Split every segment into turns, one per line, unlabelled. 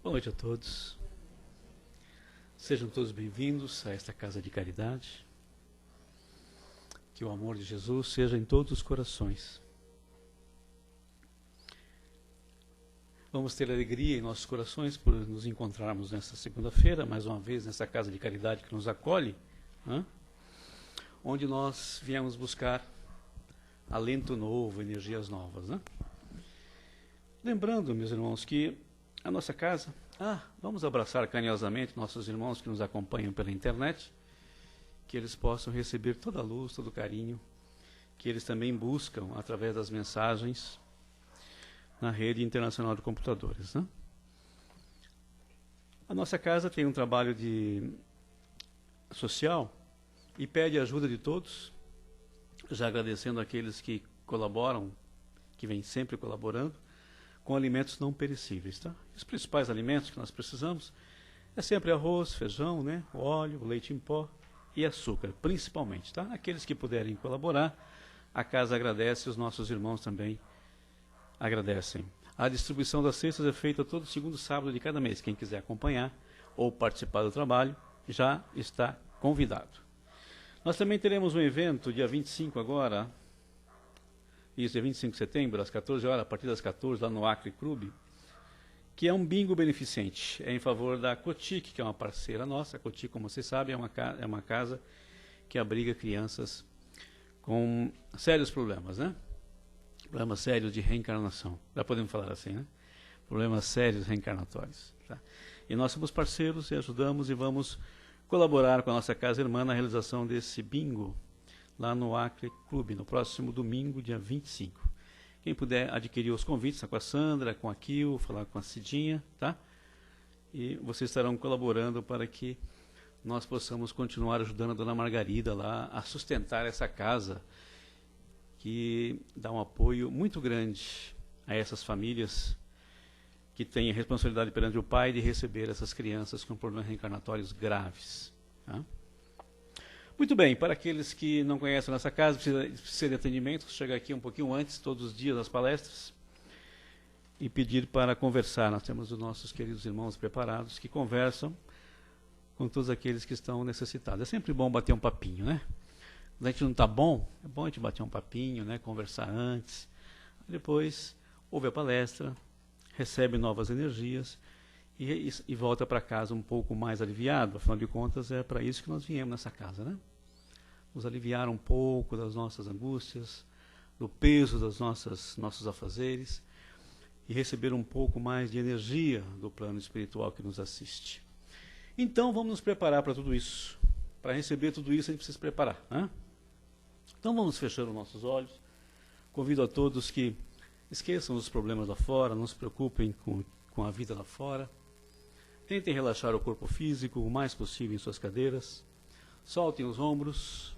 Boa noite a todos. Sejam todos bem-vindos a esta casa de caridade. Que o amor de Jesus seja em todos os corações. Vamos ter alegria em nossos corações por nos encontrarmos nesta segunda-feira, mais uma vez nessa casa de caridade que nos acolhe, onde nós viemos buscar alento novo, energias novas. Lembrando, meus irmãos, que a nossa casa... vamos abraçar carinhosamente nossos irmãos que nos acompanham pela internet, que eles possam receber toda a luz, todo o carinho, que eles também buscam através das mensagens na rede internacional de computadores. A nossa casa tem um trabalho social e pede a ajuda de todos, já agradecendo aqueles que colaboram, que vêm sempre colaborando, com alimentos não perecíveis. Os principais alimentos que nós precisamos é sempre arroz, feijão, óleo, leite em pó e açúcar, principalmente. Aqueles que puderem colaborar, a casa agradece e os nossos irmãos também agradecem. A distribuição das cestas é feita todo segundo sábado de cada mês. Quem quiser acompanhar ou participar do trabalho já está convidado. Nós também teremos um evento dia 25 agora, dia 25 de setembro, às 14 horas, a partir das 14, lá no Acre Clube, que é um bingo beneficente. É em favor da Cotic, que é uma parceira nossa. A Cotic, como vocês sabem, é uma casa que abriga crianças com sérios problemas, Problemas sérios de reencarnação. Já podemos falar assim, Problemas sérios reencarnatórios. E nós somos parceiros e ajudamos e vamos colaborar com a nossa casa irmã na realização desse bingo lá no Acre Clube, no próximo domingo, dia 25. Quem puder adquirir os convites, com a Sandra, com a Kio, falar com a Cidinha, E vocês estarão colaborando para que nós possamos continuar ajudando a Dona Margarida lá a sustentar essa casa, que dá um apoio muito grande a essas famílias que têm a responsabilidade perante o Pai de receber essas crianças com problemas reencarnatórios graves. Muito bem, para aqueles que não conhecem a nossa casa, precisa de atendimento, chega aqui um pouquinho antes, todos os dias, nas palestras, e pedir para conversar. Nós temos os nossos queridos irmãos preparados que conversam com todos aqueles que estão necessitados. É sempre bom bater um papinho, Quando a gente não está bom, é bom a gente bater um papinho, conversar antes. Depois, ouve a palestra, recebe novas energias e volta para casa um pouco mais aliviado. Afinal de contas, é para isso que nós viemos nessa casa, Nos aliviar um pouco das nossas angústias, do peso dos nossos afazeres e receber um pouco mais de energia do plano espiritual que nos assiste. Então, vamos nos preparar para tudo isso. Para receber tudo isso, a gente precisa se preparar. Então, vamos fechar os nossos olhos. Convido a todos que esqueçam os problemas lá fora, não se preocupem com a vida lá fora. Tentem relaxar o corpo físico o mais possível em suas cadeiras. Soltem os ombros.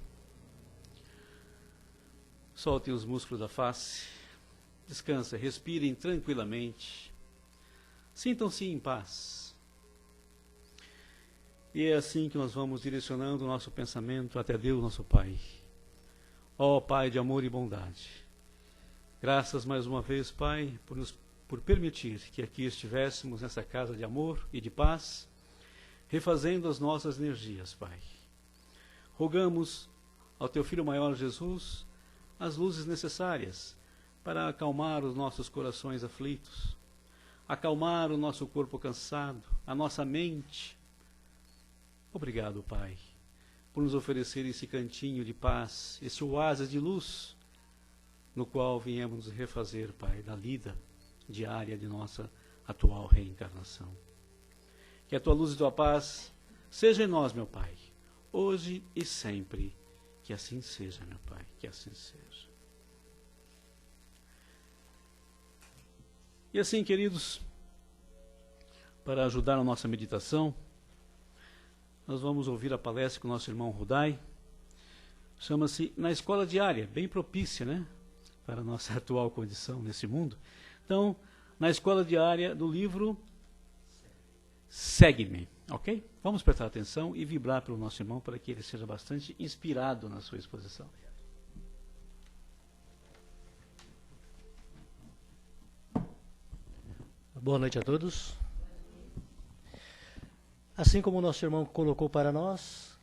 Soltem os músculos da face. Descansem, respirem tranquilamente. Sintam-se em paz. E é assim que nós vamos direcionando o nosso pensamento até Deus, nosso Pai. Ó Pai de amor e bondade. Graças mais uma vez, Pai, por permitir que aqui estivéssemos nessa casa de amor e de paz, refazendo as nossas energias, Pai. Rogamos ao Teu Filho maior Jesus as luzes necessárias para acalmar os nossos corações aflitos, acalmar o nosso corpo cansado, a nossa mente. Obrigado, Pai, por nos oferecer esse cantinho de paz, esse oásis de luz, no qual viemos nos refazer, Pai, da lida diária de nossa atual reencarnação. Que a Tua luz e a Tua paz seja em nós, meu Pai, hoje e sempre. Que assim seja, meu Pai, que assim seja. E assim, queridos, para ajudar a nossa meditação, nós vamos ouvir a palestra com o nosso irmão Rudai. Chama-se Na Escola Diária, bem propícia, para a nossa atual condição nesse mundo. Então, na Escola Diária do livro Segue-me, ok? Vamos prestar atenção e vibrar pelo nosso irmão para que ele seja bastante inspirado na sua exposição.
Boa noite a todos. Assim como o nosso irmão colocou para nós,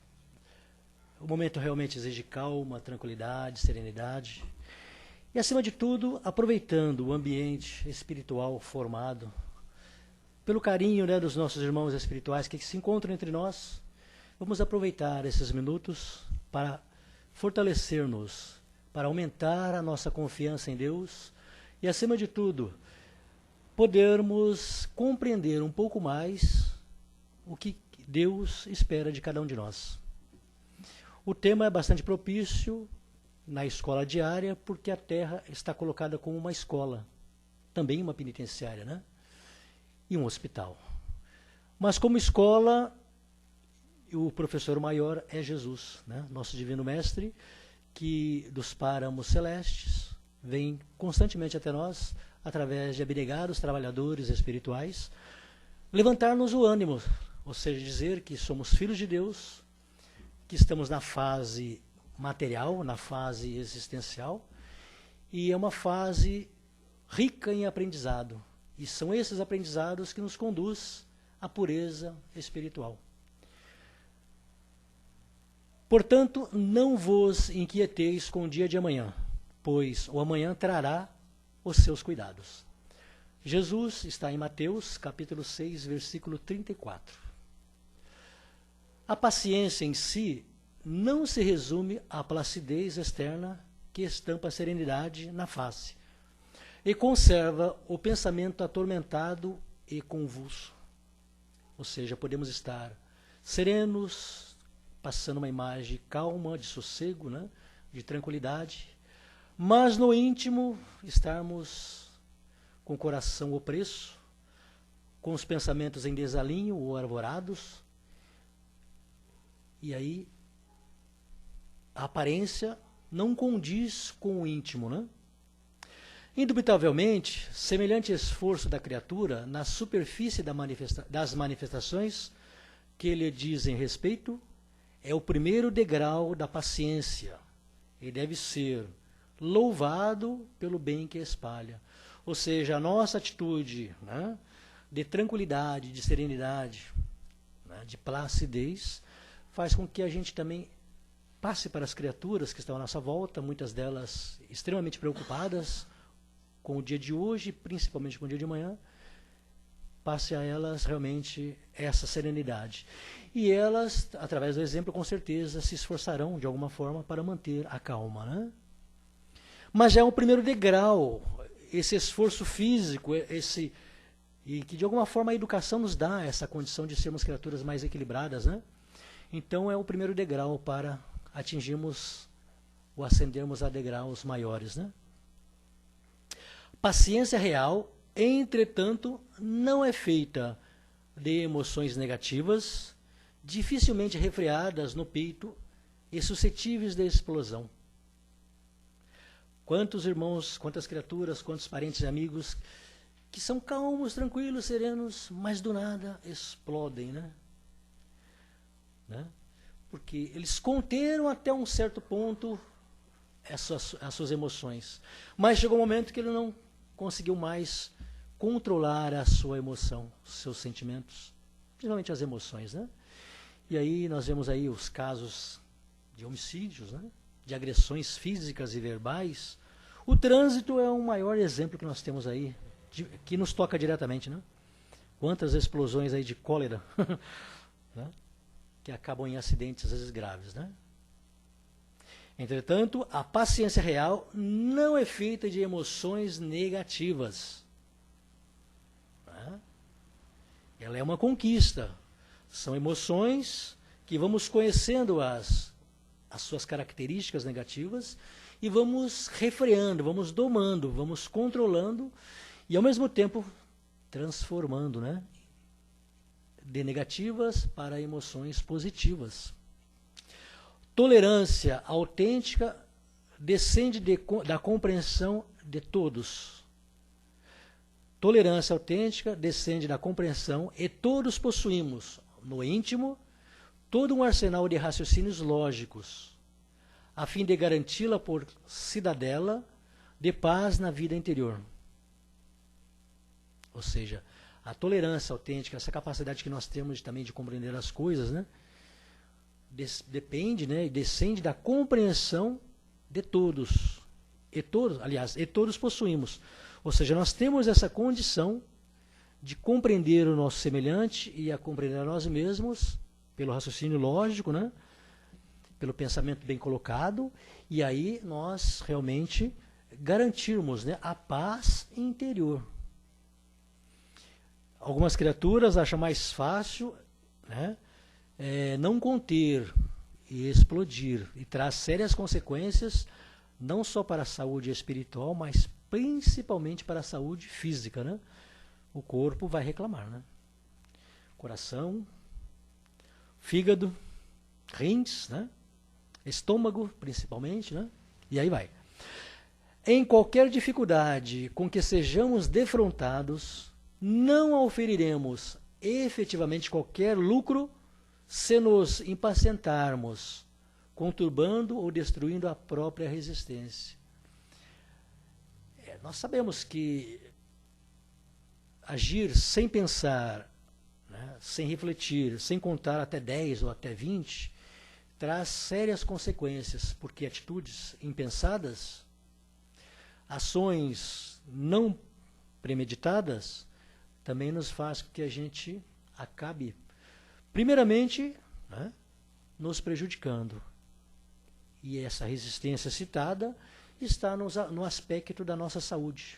o momento realmente exige calma, tranquilidade, serenidade. E, acima de tudo, aproveitando o ambiente espiritual formado, pelo carinho, né, dos nossos irmãos espirituais que se encontram entre nós, vamos aproveitar esses minutos para fortalecer-nos, para aumentar a nossa confiança em Deus e, acima de tudo, podermos compreender um pouco mais o que Deus espera de cada um de nós. O tema é bastante propício na escola diária, porque a Terra está colocada como uma escola, também uma penitenciária, né? E um hospital. Mas como escola, o professor maior é Jesus, né? Nosso Divino Mestre, que dos páramos celestes vem constantemente até nós, através de abnegados trabalhadores espirituais, levantar-nos o ânimo, ou seja, dizer que somos filhos de Deus, que estamos na fase material, na fase existencial, e é uma fase rica em aprendizado. E são esses aprendizados que nos conduz à pureza espiritual. Portanto, não vos inquieteis com o dia de amanhã, pois o amanhã trará os seus cuidados. Jesus está em Mateus, capítulo 6, versículo 34. A paciência em si não se resume à placidez externa que estampa a serenidade na face e conserva o pensamento atormentado e convulso. Ou seja, podemos estar serenos, passando uma imagem calma, de sossego, né, de tranquilidade, mas no íntimo estarmos com o coração opresso, com os pensamentos em desalinho ou arvorados, e aí a aparência não condiz com o íntimo, né? Indubitavelmente, semelhante esforço da criatura na superfície das manifestações que lhe dizem respeito é o primeiro degrau da paciência e deve ser louvado pelo bem que espalha. Ou seja, a nossa atitude, né, de tranquilidade, de serenidade, né, de placidez, faz com que a gente também passe para as criaturas que estão à nossa volta, muitas delas extremamente preocupadas com o dia de hoje, principalmente com o dia de amanhã, passe a elas realmente essa serenidade. E elas, através do exemplo, com certeza se esforçarão de alguma forma para manter a calma, né? Mas já é um primeiro degrau, esse esforço físico, e que de alguma forma a educação nos dá essa condição de sermos criaturas mais equilibradas, né? Então é o primeiro degrau para atingirmos ou ascendermos a degraus maiores, né? Paciência real, entretanto, não é feita de emoções negativas, dificilmente refreadas no peito e suscetíveis de explosão. Quantos irmãos, quantas criaturas, quantos parentes e amigos que são calmos, tranquilos, serenos, mas do nada explodem, né? Porque eles conteram até um certo ponto as suas emoções. Mas chegou um momento que ele não conseguiu mais controlar a sua emoção, seus sentimentos, principalmente as emoções, né? E aí nós vemos aí os casos de homicídios, né? De agressões físicas e verbais. O trânsito é o maior exemplo que nós temos aí, que nos toca diretamente, né? Quantas explosões aí de cólera, né? Que acabam em acidentes às vezes graves, né? Entretanto, a paciência real não é feita de emoções negativas. Né? Ela é uma conquista. São emoções que vamos conhecendo as suas características negativas e vamos refreando, vamos domando, vamos controlando e ao mesmo tempo transformando, né? De negativas para emoções positivas. Tolerância autêntica descende da compreensão de todos. Tolerância autêntica descende da compreensão e todos possuímos, no íntimo, todo um arsenal de raciocínios lógicos, a fim de garanti-la por cidadela de paz na vida interior. Ou seja, a tolerância autêntica, essa capacidade que nós temos também de compreender as coisas, né? Depende, né, e descende da compreensão de todos. E todos, aliás, e todos possuímos. Ou seja, nós temos essa condição de compreender o nosso semelhante e a compreender a nós mesmos pelo raciocínio lógico, né? Pelo pensamento bem colocado, e aí nós realmente garantirmos, né, a paz interior. Algumas criaturas acham mais fácil, né, não conter e explodir, e traz sérias consequências, não só para a saúde espiritual, mas principalmente para a saúde física, né? O corpo vai reclamar, né? Coração, fígado, rins, né? Estômago, principalmente, né? E aí vai. Em qualquer dificuldade com que sejamos defrontados, não oferiremos efetivamente qualquer lucro se nos impacientarmos, conturbando ou destruindo a própria resistência. Nós sabemos que agir sem pensar, né, sem refletir, sem contar até 10 ou até 20, traz sérias consequências, porque atitudes impensadas, ações não premeditadas, também nos faz com que a gente acabe, primeiramente, né, nos prejudicando. E essa resistência citada está no aspecto da nossa saúde.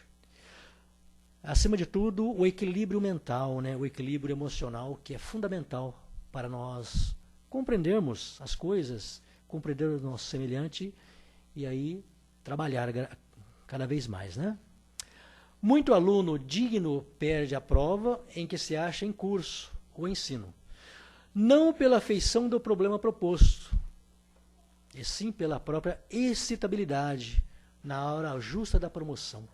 Acima de tudo, o equilíbrio mental, né, o equilíbrio emocional, que é fundamental para nós compreendermos as coisas, compreender o nosso semelhante e aí trabalhar cada vez mais, né? Muito aluno digno perde a prova em que se acha em curso o ensino, não pela feição do problema proposto, e sim pela própria excitabilidade na hora justa da promoção.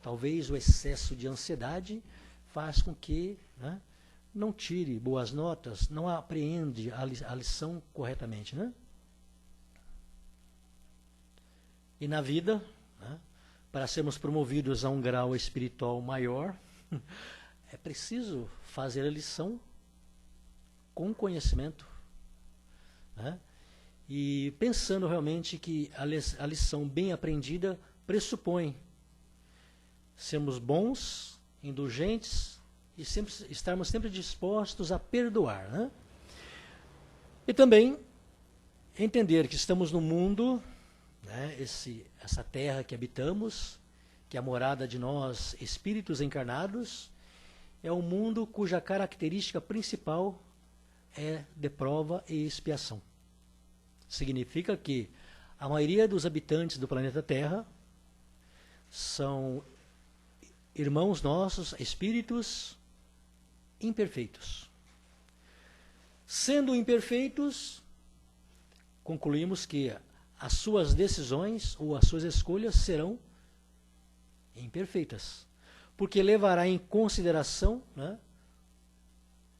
Talvez o excesso de ansiedade faz com que, né, não tire boas notas, não apreende a lição corretamente, né? E na vida, né, para sermos promovidos a um grau espiritual maior, é preciso fazer a lição com conhecimento, né? E pensando realmente que a lição bem aprendida pressupõe sermos bons, indulgentes e estarmos sempre dispostos a perdoar, né? E também entender que estamos no mundo, né, essa terra que habitamos, que é a morada de nós, espíritos encarnados, é um mundo cuja característica principal é de prova e expiação. Significa que a maioria dos habitantes do planeta Terra são irmãos nossos, espíritos imperfeitos. Sendo imperfeitos, concluímos que as suas decisões ou as suas escolhas serão imperfeitas, porque levará em consideração, né,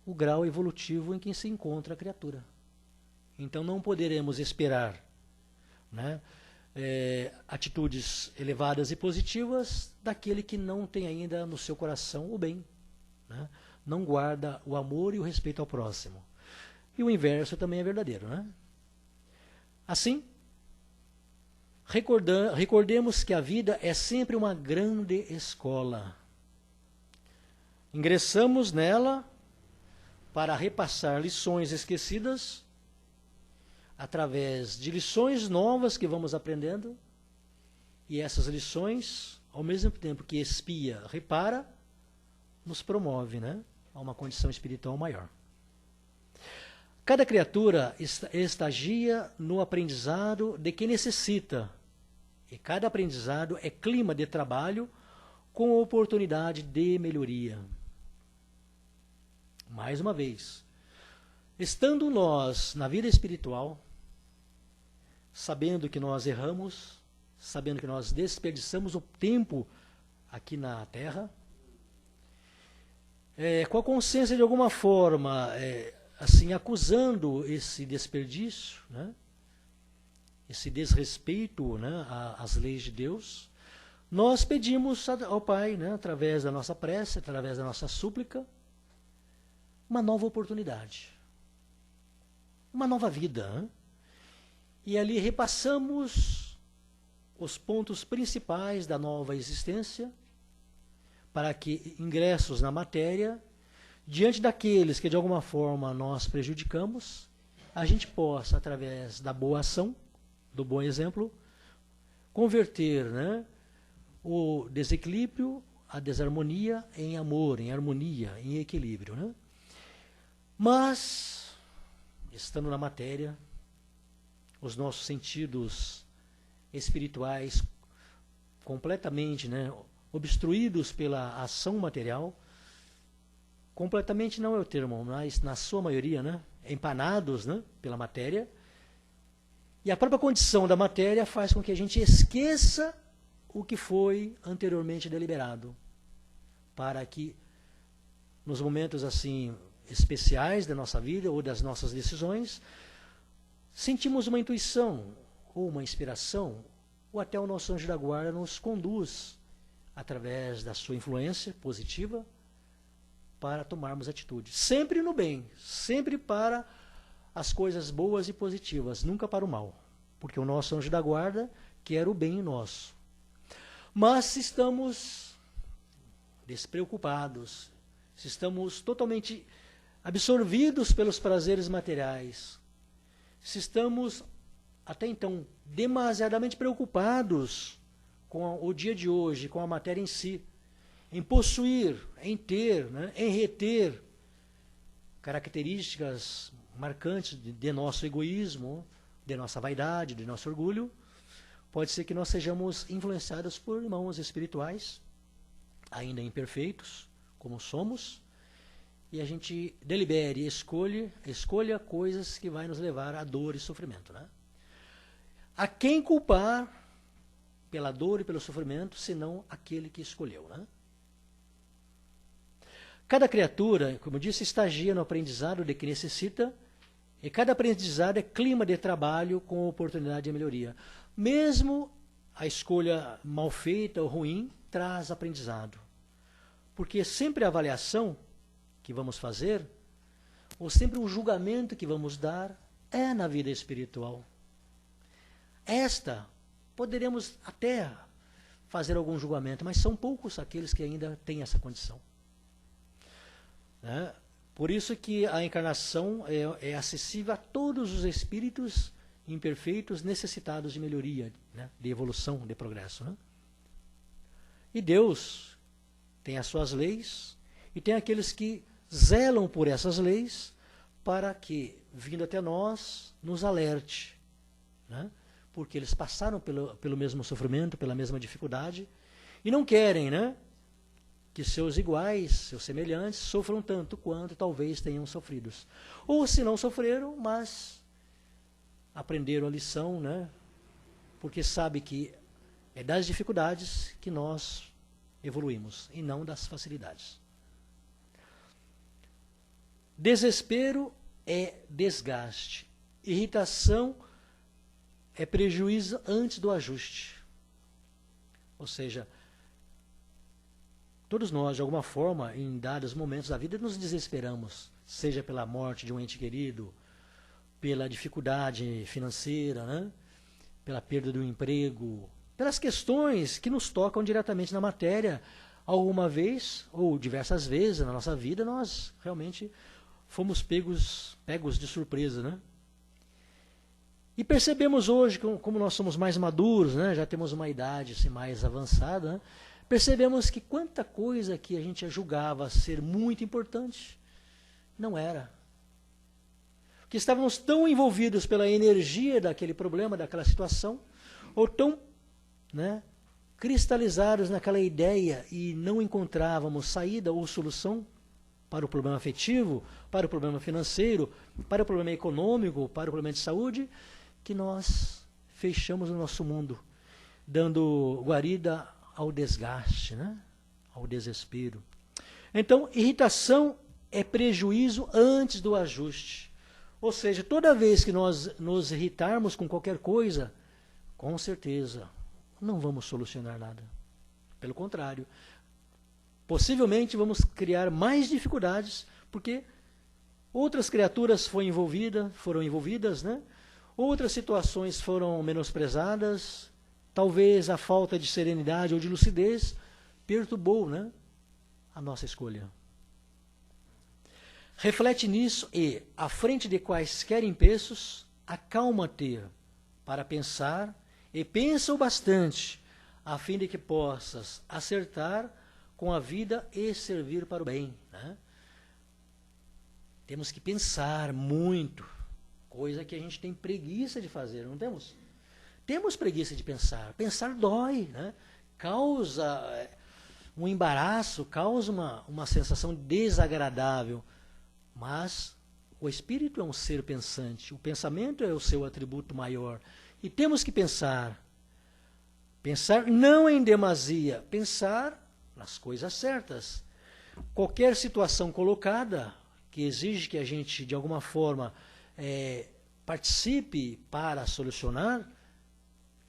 o grau evolutivo em que se encontra a criatura. Então não poderemos esperar, né, atitudes elevadas e positivas daquele que não tem ainda no seu coração o bem, né? Não guarda o amor e o respeito ao próximo. E o inverso também é verdadeiro, né? Assim, recordemos que a vida é sempre uma grande escola. Ingressamos nela para repassar lições esquecidas, através de lições novas que vamos aprendendo, e essas lições, ao mesmo tempo que expia, repara, nos promove, né, a uma condição espiritual maior. Cada criatura estagia no aprendizado de que necessita, e cada aprendizado é clima de trabalho com oportunidade de melhoria. Mais uma vez, estando nós na vida espiritual, sabendo que nós erramos, sabendo que nós desperdiçamos o tempo aqui na Terra, com a consciência de alguma forma, assim, acusando esse desperdício, né, esse desrespeito, né, às leis de Deus, nós pedimos ao Pai, né, através da nossa prece, através da nossa súplica, uma nova oportunidade, uma nova vida. Né? E ali repassamos os pontos principais da nova existência, para que ingressos na matéria, diante daqueles que de alguma forma nós prejudicamos, a gente possa, através da boa ação, do bom exemplo, converter, né, o desequilíbrio, a desarmonia em amor, em harmonia, em equilíbrio. Né? Mas, estando na matéria, os nossos sentidos espirituais completamente, né, obstruídos pela ação material, completamente não é o termo, mas na sua maioria, né, empanados, né, pela matéria, e a própria condição da matéria faz com que a gente esqueça o que foi anteriormente deliberado, para que nos momentos assim especiais da nossa vida ou das nossas decisões, sentimos uma intuição ou uma inspiração, ou até o nosso anjo da guarda nos conduz através da sua influência positiva para tomarmos atitude. Sempre no bem, sempre para as coisas boas e positivas, nunca para o mal. Porque o nosso anjo da guarda quer o bem nosso. Mas se estamos despreocupados, se estamos totalmente absorvidos pelos prazeres materiais, se estamos até então demasiadamente preocupados com o dia de hoje, com a matéria em si, em possuir, em ter, né, em reter características marcantes de nosso egoísmo, de nossa vaidade, de nosso orgulho, pode ser que nós sejamos influenciados por irmãos espirituais, ainda imperfeitos, como somos, e a gente delibere, escolha coisas que vai nos levar à dor e sofrimento. Né? A quem culpar pela dor e pelo sofrimento, senão aquele que escolheu. Né? Cada criatura, como eu disse, estagia no aprendizado de que necessita, e cada aprendizado é clima de trabalho com oportunidade de melhoria. Mesmo a escolha mal feita ou ruim traz aprendizado. Porque sempre a avaliação que vamos fazer, ou sempre o julgamento que vamos dar, é na vida espiritual. Esta, poderemos até fazer algum julgamento, mas são poucos aqueles que ainda têm essa condição. Né? Por isso que a encarnação é acessível a todos os espíritos imperfeitos necessitados de melhoria, né? De evolução, de progresso. Né? E Deus tem as suas leis e tem aqueles que zelam por essas leis para que, vindo até nós, nos alerte. Né? Porque eles passaram pelo mesmo sofrimento, pela mesma dificuldade e não querem, né, que seus iguais, seus semelhantes, sofram tanto quanto talvez tenham sofrido. Ou se não sofreram, mas aprenderam a lição, né? Porque sabe que é das dificuldades que nós evoluímos, e não das facilidades. Desespero é desgaste. Irritação é prejuízo antes do ajuste. Ou seja, todos nós, de alguma forma, em dados momentos da vida, nos desesperamos, seja pela morte de um ente querido, pela dificuldade financeira, né? Pela perda do emprego, pelas questões que nos tocam diretamente na matéria. Alguma vez, ou diversas vezes na nossa vida, nós realmente fomos pegos de surpresa, né? E percebemos hoje, como nós somos mais maduros, né? Já temos uma idade assim, mais avançada, né? Percebemos que quanta coisa que a gente julgava ser muito importante, não era. Que estávamos tão envolvidos pela energia daquele problema, daquela situação, ou tão, né, cristalizados naquela ideia e não encontrávamos saída ou solução para o problema afetivo, para o problema financeiro, para o problema econômico, para o problema de saúde, que nós fechamos o nosso mundo, dando guarida ao desgaste, né? Ao desespero. Então, irritação é prejuízo antes do ajuste. Ou seja, toda vez que nós nos irritarmos com qualquer coisa, com certeza, não vamos solucionar nada. Pelo contrário. Possivelmente vamos criar mais dificuldades, porque outras criaturas foram envolvidas, né? Outras situações foram menosprezadas, talvez a falta de serenidade ou de lucidez perturbou, né, a nossa escolha. Reflete nisso e, à frente de quaisquer empeços, acalma-te para pensar, e pensa o bastante, a fim de que possas acertar com a vida e servir para o bem. Né? Temos que pensar muito, coisa que a gente tem preguiça de fazer, não temos? Temos preguiça de pensar. Pensar dói, né? Causa um embaraço, causa uma sensação desagradável. Mas o espírito é um ser pensante, o pensamento é o seu atributo maior. E temos que pensar. Pensar não em demasia, pensar nas coisas certas. Qualquer situação colocada que exige que a gente, de alguma forma, participe para solucionar,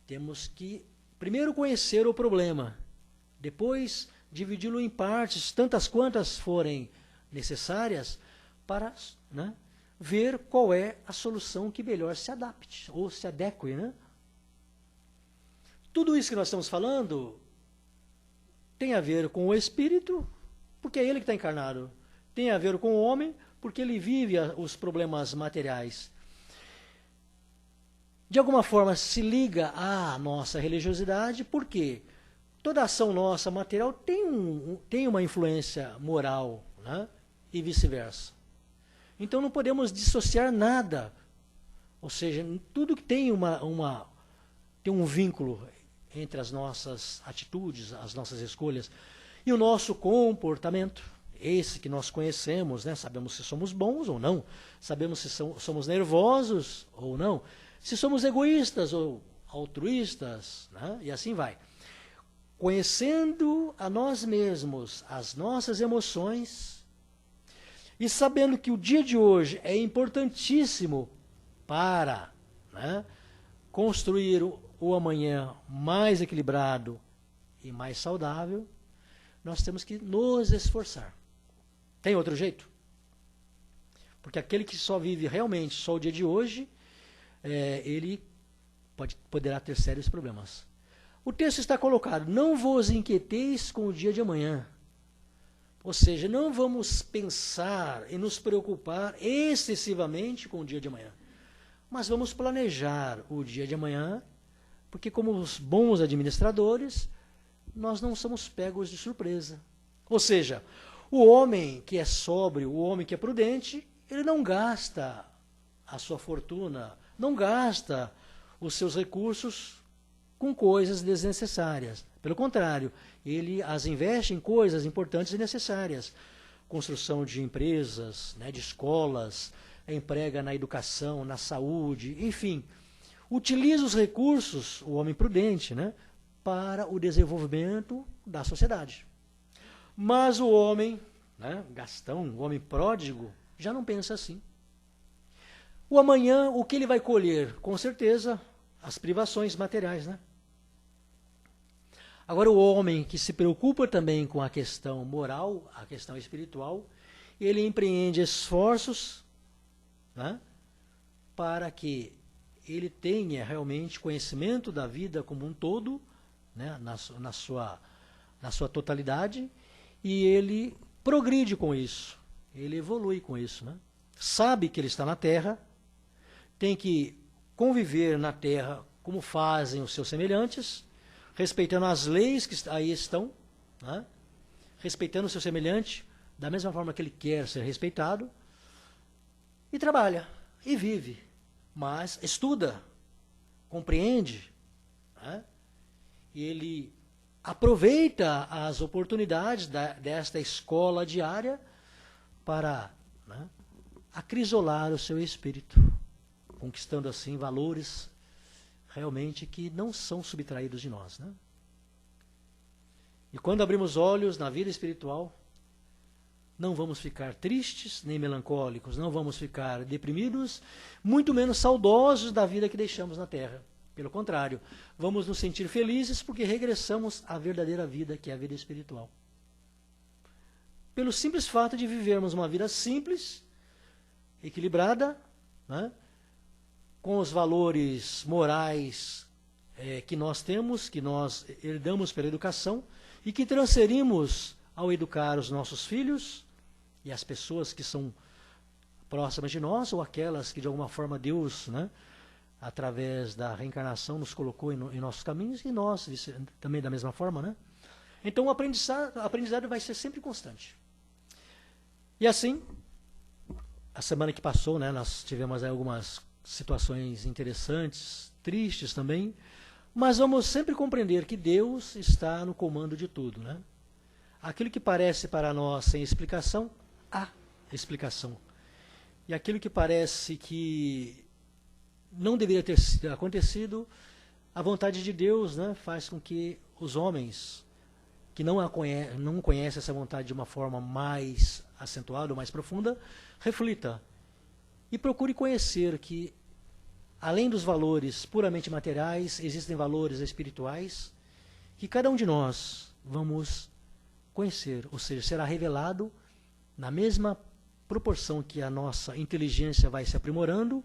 temos que primeiro conhecer o problema, depois dividi-lo em partes, tantas quantas forem necessárias, para, né, ver qual é a solução que melhor se adapte, ou se adeque. Né? Tudo isso que nós estamos falando tem a ver com o espírito, porque é ele que está encarnado. Tem a ver com o homem, porque ele vive os problemas materiais. De alguma forma se liga à nossa religiosidade, porque toda ação nossa material tem uma influência moral, né? E vice-versa. Então não podemos dissociar nada, ou seja, tudo que tem um vínculo entre as nossas atitudes, as nossas escolhas e o nosso comportamento, esse que nós conhecemos, né? Sabemos se somos bons ou não, sabemos se somos nervosos ou não, se somos egoístas ou altruístas, né? E assim vai. Conhecendo a nós mesmos, as nossas emoções, e sabendo que o dia de hoje é importantíssimo para, né, construir o amanhã mais equilibrado e mais saudável, nós temos que nos esforçar. Tem outro jeito? Porque aquele que só vive realmente só o dia de hoje, ele poderá ter sérios problemas. O texto está colocado: não vos inquieteis com o dia de amanhã. Ou seja, não vamos pensar e nos preocupar excessivamente com o dia de amanhã. Mas vamos planejar o dia de amanhã, porque como os bons administradores, nós não somos pegos de surpresa. Ou seja, o homem que é sóbrio, o homem que é prudente, ele não gasta a sua fortuna, não gasta os seus recursos com coisas desnecessárias. Pelo contrário, ele as investe em coisas importantes e necessárias. Construção de empresas, né, de escolas, emprega na educação, na saúde, enfim. Utiliza os recursos, o homem prudente, né, para o desenvolvimento da sociedade. Mas o homem, né, gastão, o homem pródigo, já não pensa assim. O amanhã, o que ele vai colher? Com certeza, as privações materiais, né? Agora, o homem que se preocupa também com a questão moral, a questão espiritual, ele empreende esforços, né, para que ele tenha realmente conhecimento da vida como um todo, né, na sua totalidade, e ele progride com isso, ele evolui com isso. Né? Sabe que ele está na Terra, tem que conviver na Terra como fazem os seus semelhantes, respeitando as leis que aí estão, né? Respeitando o seu semelhante, da mesma forma que ele quer ser respeitado, e trabalha, e vive, mas estuda, compreende, né? E ele aproveita as oportunidades desta escola diária para, né, acrisolar o seu espírito, conquistando assim valores realmente que não são subtraídos de nós. Né? E quando abrimos olhos na vida espiritual, não vamos ficar tristes nem melancólicos, não vamos ficar deprimidos, muito menos saudosos da vida que deixamos na Terra. Pelo contrário, vamos nos sentir felizes porque regressamos à verdadeira vida, que é a vida espiritual. Pelo simples fato de vivermos uma vida simples, equilibrada, né, com os valores morais que nós temos, que nós herdamos pela educação e que transferimos ao educar os nossos filhos e as pessoas que são próximas de nós ou aquelas que de alguma forma Deus, né, através da reencarnação nos colocou em nossos caminhos e nós também da mesma forma, né? Então o aprendizado vai ser sempre constante. E assim, a semana que passou, né, nós tivemos algumas situações interessantes, tristes também, mas vamos sempre compreender que Deus está no comando de tudo, né? Aquilo que parece para nós sem explicação, há explicação. E aquilo que parece que não deveria ter acontecido, a vontade de Deus, né, faz com que os homens que não conhecem essa vontade de uma forma mais acentuada ou mais profunda, reflita e procure conhecer que, além dos valores puramente materiais, existem valores espirituais que cada um de nós vamos conhecer, ou seja, será revelado na mesma proporção que a nossa inteligência vai se aprimorando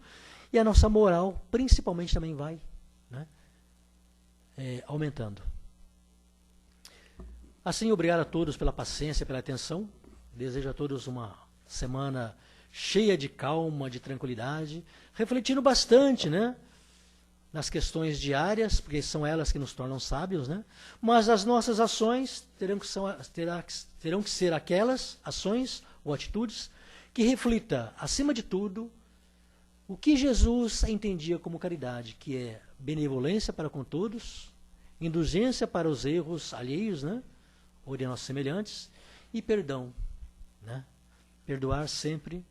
e a nossa moral, principalmente, também vai, né, aumentando. Assim, obrigado a todos pela paciência, pela atenção. Desejo a todos uma semana cheia de calma, de tranquilidade, refletindo bastante, né, nas questões diárias, porque são elas que nos tornam sábios, né? Mas as nossas ações terão que ser aquelas ações ou atitudes que reflita, acima de tudo, o que Jesus entendia como caridade, que é benevolência para com todos, indulgência para os erros alheios, né, ou de nossos semelhantes, e perdão, né? Perdoar sempre,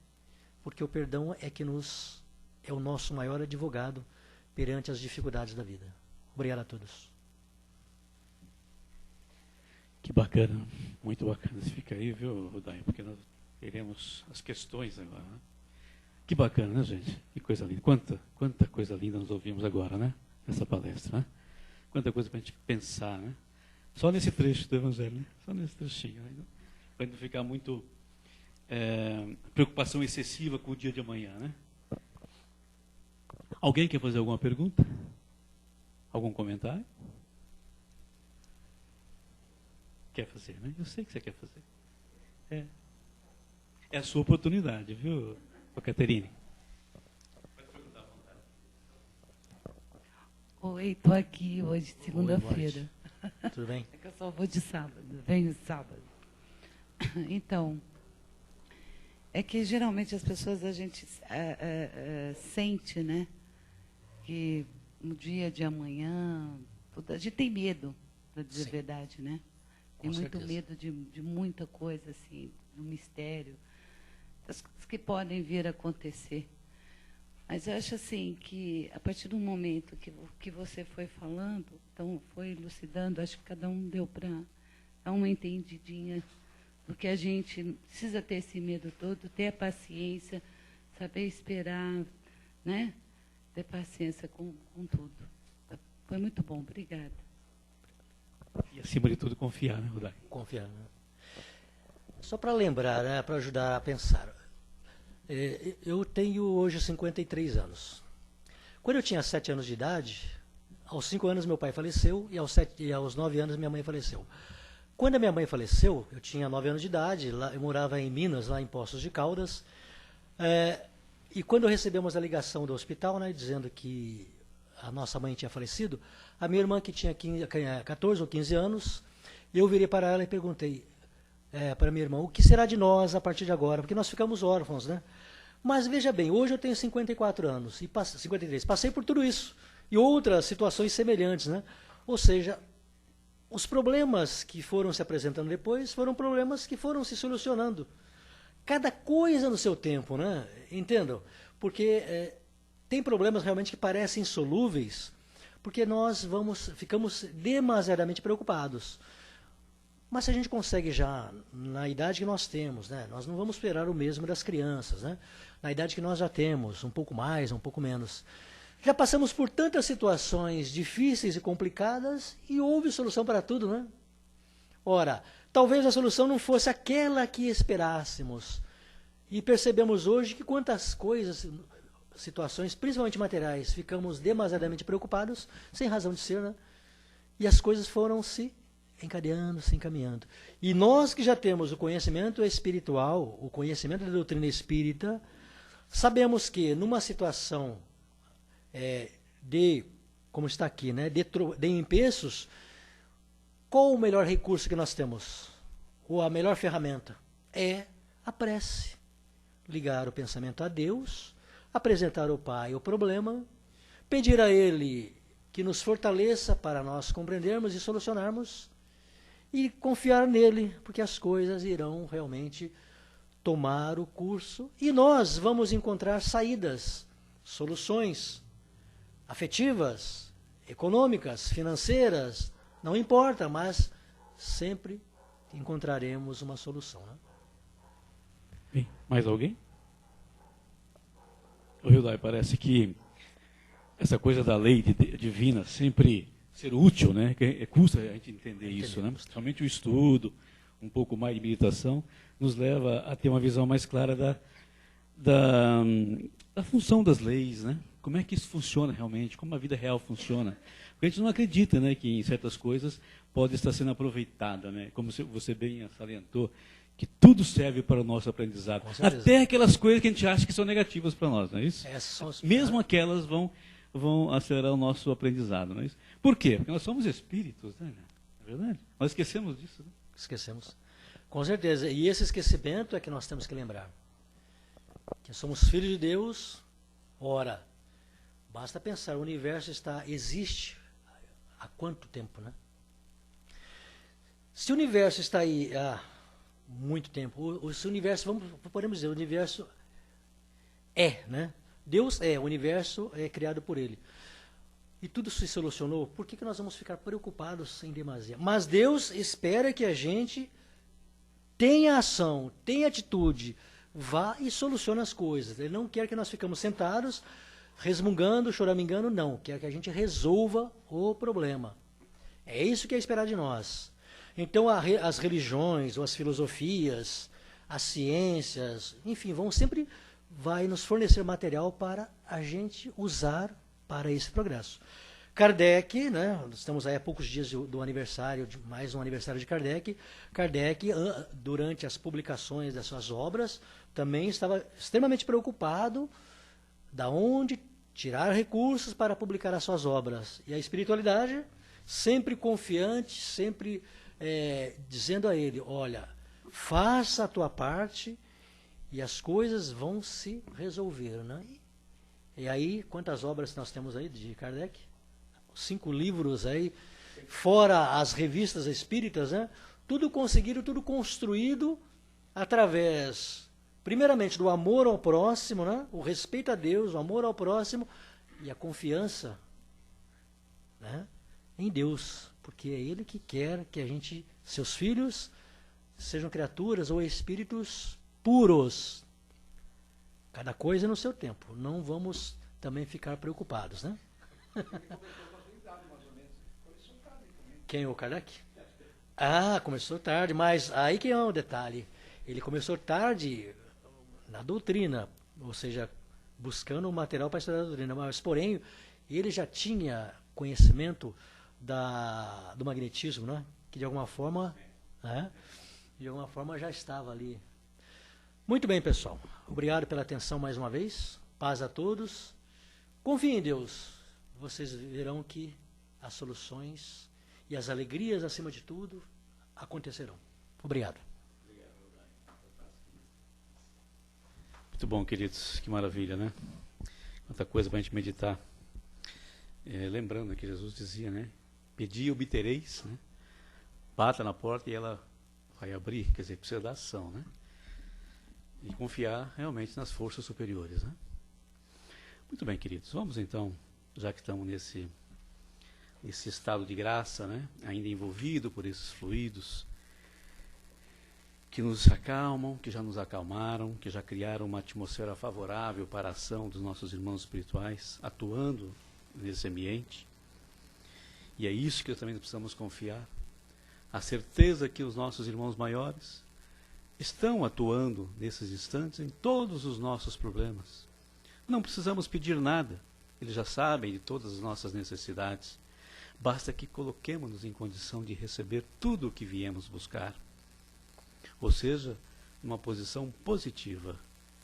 porque o perdão é o nosso maior advogado perante as dificuldades da vida. Obrigado a todos.
Que bacana, muito bacana. Você fica aí, viu, Rodai? Porque nós teremos as questões agora, né? Que bacana, né, gente? Que coisa linda. Quanta coisa linda nós ouvimos agora, né? Nessa palestra, né? Quanta coisa para a gente pensar, né? Só nesse trecho do Evangelho, né? Só nesse trechinho. Né? Para não ficar muito preocupação excessiva com o dia de amanhã, né? Alguém quer fazer alguma pergunta? Algum comentário? Quer fazer, né? Eu sei que você quer fazer. É a sua oportunidade, viu, Caterine? Pode perguntar à vontade.
Oi, estou aqui hoje, segunda-feira.
Tudo bem?
É que eu só vou de sábado, venho sábado. Então, é que geralmente as pessoas, a gente sente, né, que no dia de amanhã, a gente tem medo, para dizer a verdade, né? Tem muito medo de muita coisa, assim, do mistério, das coisas que podem vir a acontecer. Mas eu acho assim que, a partir do momento que você foi falando, então foi elucidando, acho que cada um deu para dar uma entendidinha do que a gente precisa ter esse medo todo, ter a paciência, saber esperar, né? Ter paciência com tudo. Foi muito bom, obrigada.
E, acima de tudo, confiar, né, Rodai?
Confiar, né? Só para lembrar, né, para ajudar a pensar. Eu tenho hoje 53 anos. Quando eu tinha 7 anos de idade, aos 5 anos meu pai faleceu e aos 9 anos minha mãe faleceu. Quando a minha mãe faleceu, eu tinha 9 anos de idade, eu morava em Minas, lá em Poços de Caldas, e quando recebemos a ligação do hospital, né, dizendo que a nossa mãe tinha falecido, a minha irmã, que tinha 14 ou 15 anos, eu virei para ela e perguntei para minha irmã, o que será de nós a partir de agora? Porque nós ficamos órfãos, né? Mas veja bem, hoje eu tenho 54 anos, 53, passei por tudo isso, e outras situações semelhantes, né? Ou seja, os problemas que foram se apresentando depois foram problemas que foram se solucionando. Cada coisa no seu tempo, né? Entendam? Porque tem problemas realmente que parecem insolúveis, porque nós ficamos demasiadamente preocupados. Mas se a gente consegue já, na idade que nós temos, né? Nós não vamos esperar o mesmo das crianças, né? Na idade que nós já temos, um pouco mais, um pouco menos. Já passamos por tantas situações difíceis e complicadas e houve solução para tudo, né? Ora, talvez a solução não fosse aquela que esperássemos. E percebemos hoje que quantas coisas, situações, principalmente materiais, ficamos demasiadamente preocupados, sem razão de ser, né? E as coisas foram se encadeando, se encaminhando. E nós que já temos o conhecimento espiritual, o conhecimento da doutrina espírita, sabemos que numa situação como está aqui, né, de empeços, qual o melhor recurso que nós temos? Ou a melhor ferramenta? É a prece. Ligar o pensamento a Deus, apresentar ao Pai o problema, pedir a Ele que nos fortaleça para nós compreendermos e solucionarmos, e confiar nele, porque as coisas irão realmente tomar o curso e nós vamos encontrar saídas, soluções afetivas, econômicas, financeiras, não importa, mas sempre encontraremos uma solução. Né?
Bem, mais alguém? O Hildai, parece que essa coisa da lei divina sempre ser útil, né? Que custa a gente entender isso, né? Somente o estudo, um pouco mais de meditação, nos leva a ter uma visão mais clara da função das leis, né? Como é que isso funciona realmente, como a vida real funciona. Porque a gente não acredita, né, que em certas coisas pode estar sendo aproveitada, né? Como você bem salientou, que tudo serve para o nosso aprendizado. Até aquelas coisas que a gente acha que são negativas para nós, não é isso? Mesmo aquelas vão acelerar o nosso aprendizado, não é isso? Por quê? Porque nós somos espíritos, né? Não é verdade? Nós esquecemos disso. Né?
Esquecemos. Com certeza. E esse esquecimento é que nós temos que lembrar. Que somos filhos de Deus. Ora, basta pensar, o universo existe há quanto tempo, né? Se o universo está aí há muito tempo, esse universo, podemos dizer, o universo né? Deus o universo é criado por ele. E tudo se solucionou, por que nós vamos ficar preocupados em demasia? Mas Deus espera que a gente tenha ação, tenha atitude, vá e solucione as coisas. Ele não quer que nós ficamos sentados, resmungando, choramingando, não. Quer que a gente resolva o problema. É isso que é esperado de nós. Então as religiões, ou as filosofias, as ciências, enfim, vai nos fornecer material para a gente usar para esse progresso. Kardec, né, estamos aí há poucos dias do aniversário, mais um aniversário de Kardec. Kardec, durante as publicações das suas obras, também estava extremamente preocupado da onde tirar recursos para publicar as suas obras. E a espiritualidade, sempre confiante, sempre dizendo a ele, olha, faça a tua parte e as coisas vão se resolver. Né? E aí, quantas obras nós temos aí de Kardec? 5 livros aí, fora as revistas espíritas, né? Tudo conseguido, tudo construído através, primeiramente, do amor ao próximo, né? O respeito a Deus, o amor ao próximo e a confiança, né? Em Deus, porque é Ele que quer que a gente, seus filhos, sejam criaturas ou espíritos puros. Cada coisa no seu tempo. Não vamos também ficar preocupados, né? Quem, o Kardec? Ah, começou tarde, mas aí que é um detalhe. Ele começou tarde na doutrina, ou seja, buscando o material para estudar a doutrina, mas porém ele já tinha conhecimento do magnetismo, né? Que de alguma forma já estava ali. Muito bem, pessoal. Obrigado pela atenção mais uma vez. Paz a todos. Confiem em Deus. Vocês verão que as soluções e as alegrias, acima de tudo, acontecerão. Obrigado.
Muito bom, queridos. Que maravilha, né? Quanta coisa para a gente meditar. Lembrando que Jesus dizia, né? Pedi e obtereis, né? Bata na porta e ela vai abrir. Quer dizer, precisa da ação, né? E confiar realmente nas forças superiores, né? Muito bem, queridos. Vamos então, já que estamos nesse estado de graça, né? Ainda envolvido por esses fluidos, que nos acalmam, que já nos acalmaram, que já criaram uma atmosfera favorável para a ação dos nossos irmãos espirituais, atuando nesse ambiente. E é isso que também precisamos confiar. A certeza que os nossos irmãos maiores estão atuando nesses instantes em todos os nossos problemas. Não precisamos pedir nada, eles já sabem de todas as nossas necessidades. Basta que coloquemos-nos em condição de receber tudo o que viemos buscar. Ou seja, numa posição positiva,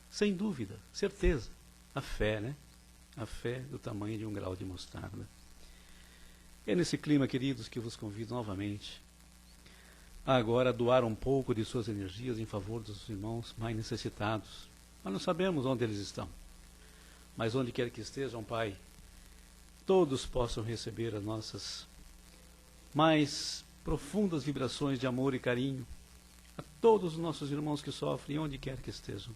sem dúvida, certeza. A fé, né? A fé do tamanho de um grau de mostarda. É nesse clima, queridos, que vos convido novamente a agora doar um pouco de suas energias em favor dos irmãos mais necessitados. Nós não sabemos onde eles estão, mas onde quer que estejam, Pai, todos possam receber as nossas mais profundas vibrações de amor e carinho a todos os nossos irmãos que sofrem, onde quer que estejam.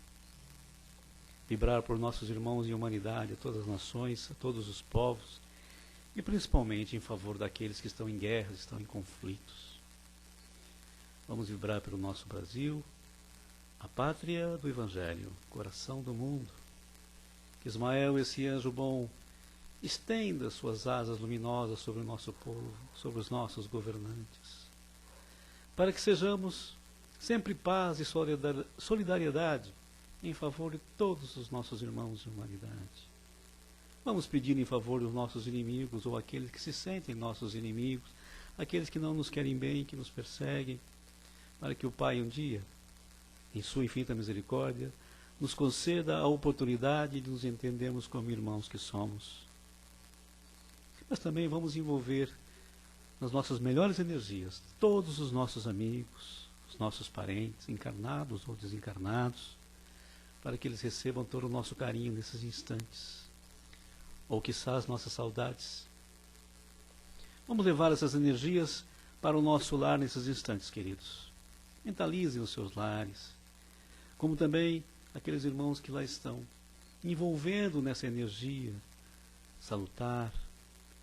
Vibrar por nossos irmãos em humanidade, a todas as nações, a todos os povos, e principalmente em favor daqueles que estão em guerras, estão em conflitos. Vamos vibrar pelo nosso Brasil, a pátria do Evangelho, coração do mundo. Que Ismael, esse anjo bom, estenda suas asas luminosas sobre o nosso povo, sobre os nossos governantes, para que sejamos sempre paz e solidariedade em favor de todos os nossos irmãos de humanidade. Vamos pedir em favor dos nossos inimigos, ou aqueles que se sentem nossos inimigos, aqueles que não nos querem bem, que nos perseguem, para que o Pai um dia, em sua infinita misericórdia, nos conceda a oportunidade de nos entendermos como irmãos que somos. Mas também vamos envolver nas nossas melhores energias todos os nossos amigos, os nossos parentes, encarnados ou desencarnados, para que eles recebam todo o nosso carinho nesses instantes, ou quiçá as nossas saudades. Vamos levar essas energias para o nosso lar nesses instantes, queridos. Mentalizem os seus lares, como também aqueles irmãos que lá estão, envolvendo nessa energia salutar,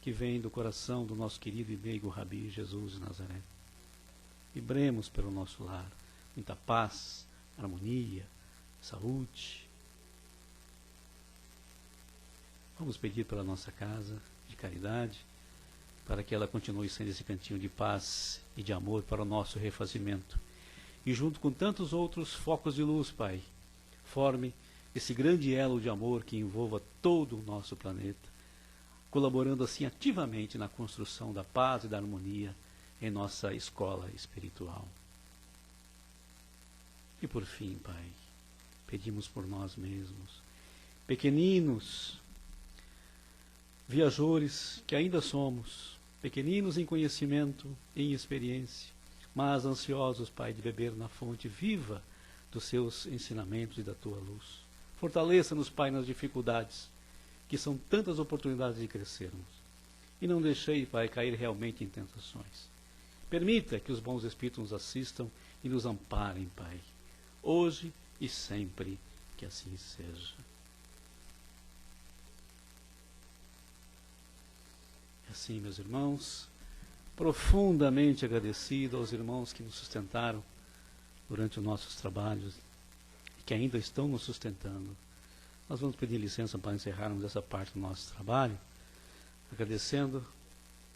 que vem do coração do nosso querido e meigo Rabi Jesus de Nazaré. Vibremos pelo nosso lar, muita paz, harmonia, saúde. Vamos pedir pela nossa casa de caridade, para que ela continue sendo esse cantinho de paz e de amor para o nosso refazimento. E junto com tantos outros focos de luz, Pai, forme esse grande elo de amor que envolva todo o nosso planeta, colaborando assim ativamente na construção da paz e da harmonia em nossa escola espiritual. E por fim, Pai, pedimos por nós mesmos, pequeninos viajores que ainda somos, pequeninos em conhecimento e em experiência, mas ansiosos, Pai, de beber na fonte viva dos seus ensinamentos e da Tua luz. Fortaleça-nos, Pai, nas dificuldades, que são tantas oportunidades de crescermos. E não deixei, Pai, cair realmente em tentações. Permita que os bons Espíritos nos assistam e nos amparem, Pai, hoje e sempre, que assim seja. Assim, meus irmãos, profundamente agradecido aos irmãos que nos sustentaram durante os nossos trabalhos e que ainda estão nos sustentando. Nós vamos pedir licença para encerrarmos essa parte do nosso trabalho, agradecendo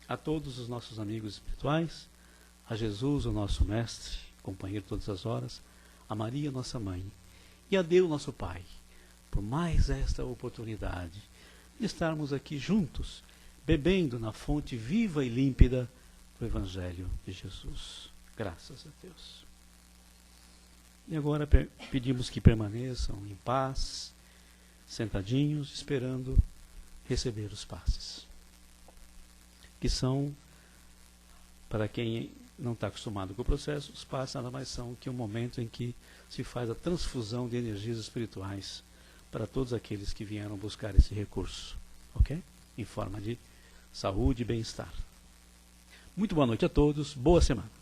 a todos os nossos amigos espirituais, a Jesus, o nosso Mestre, companheiro todas as horas, a Maria, nossa Mãe, e a Deus, nosso Pai, por mais esta oportunidade de estarmos aqui juntos, bebendo na fonte viva e límpida do Evangelho de Jesus. Graças a Deus. E agora pedimos que permaneçam em paz, sentadinhos, esperando receber os passes, que são, para quem não está acostumado com o processo, os passes nada mais são que um momento em que se faz a transfusão de energias espirituais para todos aqueles que vieram buscar esse recurso, ok? Em forma de saúde e bem-estar. Muito boa noite a todos, boa semana.